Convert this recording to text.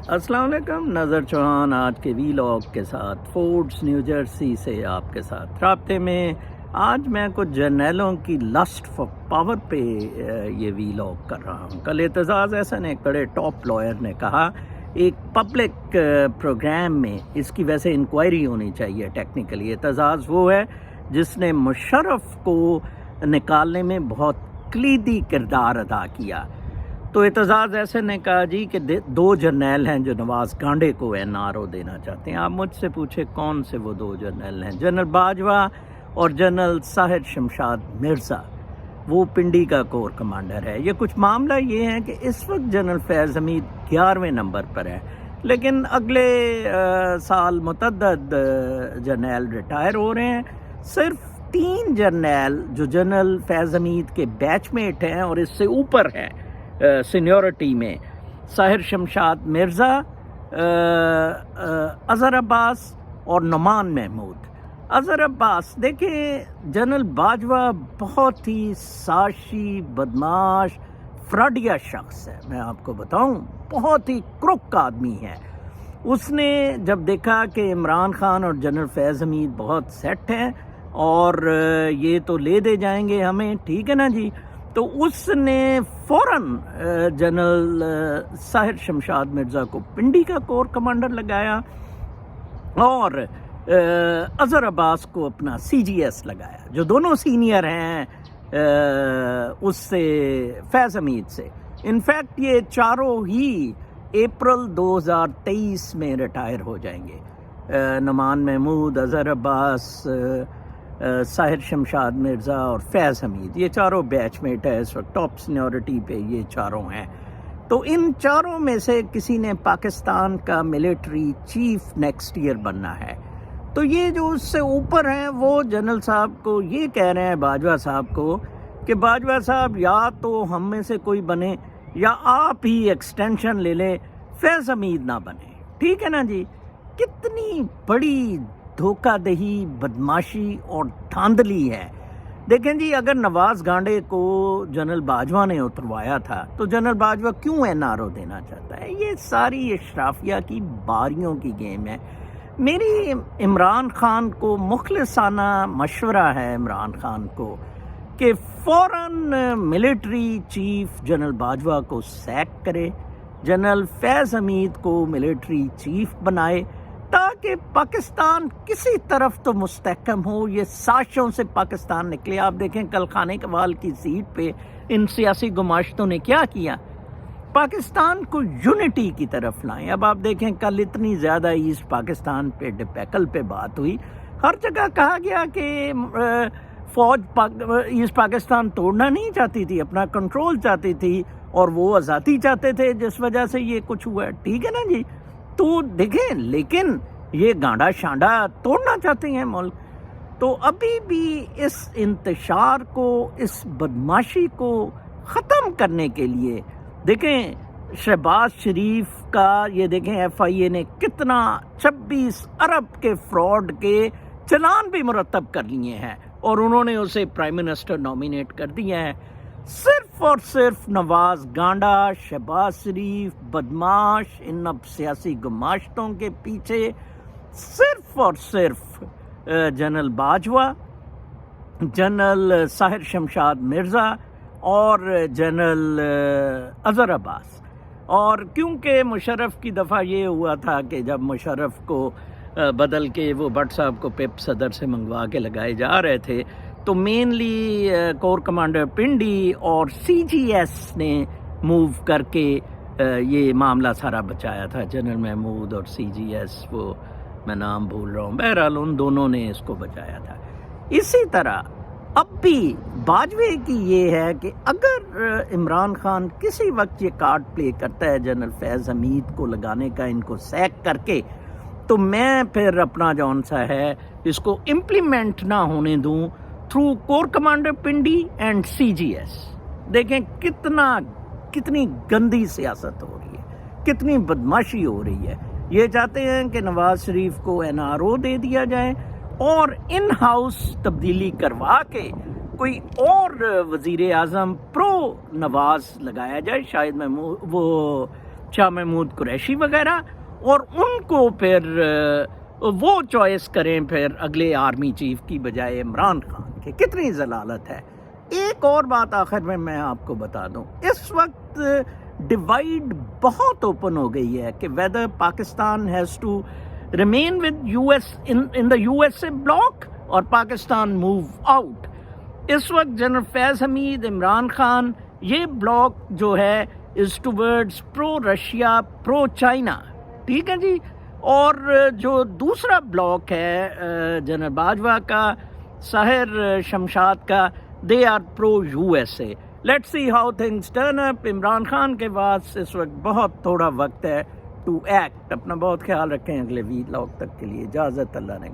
السلام علیکم، نظر چوہان آج کے وی لاگ کے ساتھ فورڈس نیو جرسی سے آپ کے ساتھ رابطے میں۔ آج میں کچھ جرنیلوں کی لسٹ فار پاور پہ یہ وی لاگ کر رہا ہوں۔ کل اعتزاز احسن ایک بڑے ٹاپ لائر نے کہا ایک پبلک پروگرام میں اس کی ویسے انکوائری ہونی چاہیے ٹیکنیکلی۔ اعتزاز وہ ہے جس نے مشرف کو نکالنے میں بہت کلیدی کردار ادا کیا۔ تو اعتزاز ایسے نے کہا جی کہ دو جرنیل ہیں جو نواز گانڈے کو این آر او دینا چاہتے ہیں۔ آپ مجھ سے پوچھے کون سے وہ دو جرنیل ہیں؟ جنرل باجوہ اور جنرل ساحر شمشاد مرزا، وہ پنڈی کا کور کمانڈر ہے۔ یہ کچھ معاملہ یہ ہے کہ اس وقت جنرل فیض حمید 11ویں نمبر پر ہے، لیکن اگلے سال متعدد جرنیل ریٹائر ہو رہے ہیں۔ صرف 3 جرنیل جو جنرل فیض حمید کے بیچ میٹ ہیں اور اس سے اوپر ہیں سینیورٹی میں، ساحر شمشاد مرزا، اظہر عباس اور نعمان محمود۔ اظہر عباس دیکھیں، جنرل باجوہ بہت ہی سازشی، بدماش، فراڈیا شخص ہے۔ میں آپ کو بتاؤں بہت ہی کرک آدمی ہے۔ اس نے جب دیکھا کہ عمران خان اور جنرل فیض حمید بہت سیٹ ہیں اور یہ تو لے دے جائیں گے ہمیں، ٹھیک ہے نا جی، تو اس نے فوراً جنرل ساحر شمشاد مرزا کو پنڈی کا کور کمانڈر لگایا اور اظہر عباس کو اپنا سی جی ایس لگایا، جو دونوں سینئر ہیں اس سے، فیض حمید سے۔ انفیکٹ یہ چاروں ہی اپریل 2023 میں ریٹائر ہو جائیں گے۔ نعمان محمود، اظہر عباس، ساحر شمشاد مرزا اور فیض حمید، یہ چاروں بیچ میٹ ہے اس وقت، ٹاپ سینیورٹی پہ یہ چاروں ہیں۔ تو ان چاروں میں سے کسی نے پاکستان کا ملٹری چیف نیکسٹ ایئر بننا ہے۔ تو یہ جو اس سے اوپر ہیں وہ جنرل صاحب کو یہ کہہ رہے ہیں، باجوہ صاحب کو، کہ باجوہ صاحب یا تو ہم میں سے کوئی بنے یا آپ ہی ایکسٹینشن لے لیں، فیض حمید نہ بنے، ٹھیک ہے نا جی۔ کتنی بڑی دھوکہ دہی، بدماشی اور دھاندلی ہے۔ دیکھیں جی، اگر نواز گانڈے کو جنرل باجوہ نے اتروایا تھا تو جنرل باجوہ کیوں این آر او دینا چاہتا ہے؟ یہ ساری اشرافیہ کی باریوں کی گیم ہے۔ میری عمران خان کو مخلصانہ مشورہ ہے، عمران خان کو، کہ فوراً ملٹری چیف جنرل باجوہ کو سیک کرے، جنرل فیض حمید کو ملٹری چیف بنائے، تاکہ پاکستان کسی طرف تو مستحکم ہو، یہ سازشوں سے پاکستان نکلے۔ آپ دیکھیں کل خانہ کمال کی سیٹ پہ ان سیاسی گماشتوں نے کیا کیا، پاکستان کو یونٹی کی طرف لائیں۔ اب آپ دیکھیں کل اتنی زیادہ ایسٹ پاکستان پہ ڈپیکل پہ بات ہوئی، ہر جگہ کہا گیا کہ فوج ایسٹ پاکستان توڑنا نہیں چاہتی تھی، اپنا کنٹرول چاہتی تھی اور وہ آزادی چاہتے تھے، جس وجہ سے یہ کچھ ہوا ہے، ٹھیک ہے نا جی۔ تو دیکھیں، لیکن یہ گانڈا شانڈا توڑنا چاہتے ہیں ملک۔ تو ابھی بھی اس انتشار کو، اس بدماشی کو ختم کرنے کے لیے دیکھیں شہباز شریف کا، یہ دیکھیں ایف آئی اے نے کتنا 26 ارب کے فراڈ کے چلان بھی مرتب کر لیے ہیں اور انہوں نے اسے پرائم منسٹر نامینیٹ کر دیا ہے۔ صرف اور صرف نواز گانڈا، شہباز شریف، بدماش، ان اب سیاسی گماشتوں کے پیچھے صرف اور صرف جنرل باجوہ، جنرل ساحر شمشاد مرزا اور جنرل اظہر عباس۔ اور کیونکہ مشرف کی دفعہ یہ ہوا تھا کہ جب مشرف کو بدل کے وہ بٹ صاحب کو پپ صدر سے منگوا کے لگائے جا رہے تھے، تو مینلی کور کمانڈر پنڈی اور سی جی ایس نے موو کر کے یہ معاملہ سارا بچایا تھا، جنرل محمود اور سی جی ایس، وہ میں نام بھول رہا ہوں، بہرحال ان دونوں نے اس کو بچایا تھا۔ اسی طرح اب بھی باجوے کی یہ ہے کہ اگر عمران خان کسی وقت یہ کارڈ پلے کرتا ہے جنرل فیض حمید کو لگانے کا، ان کو سیک کر کے، تو میں پھر اپنا جون سا ہے اس کو امپلیمنٹ نہ ہونے دوں through corps commander Pindi and C G S. دیکھیں کتنی گندی سیاست ہو رہی ہے، کتنی بدماشی ہو رہی ہے۔ یہ چاہتے ہیں کہ نواز شریف کو این آر او دے دیا جائے اور ان ہاؤس تبدیلی کروا کے کوئی اور وزیر اعظم پرو نواز لگایا جائے، شاید میں وہ شاہ محمود قریشی وغیرہ، اور ان کو پھر وہ چوائس کریں پھر اگلے آرمی چیف کی بجائے عمران خان کے. کتنی ضلالت ہے. ایک اور بات آخر میں آپ کو بتا دوں، اس وقت ڈیوائیڈ بہت اوپن ہو گئی ہے کہ whether Pakistan has to remain with U S in the U S A bloc اور پاکستان موو آؤٹ. اس وقت جنرل فیض حمید، عمران خان، یہ بلاک جو ہے is towards pro Russia, pro China. ٹھیک ہے جی. اور جو دوسرا بلاک ہے جنرل باجوہ کا، ساحر شمشاد کا، they are pro U S A. Let's see how things turn up. Imran Khan کے پاس اس وقت بہت تھوڑا وقت ہے ٹو ایکٹ. اپنا بہت خیال رکھیں. اگلے ویلاگ تک کے لیے اجازت. اللہ نے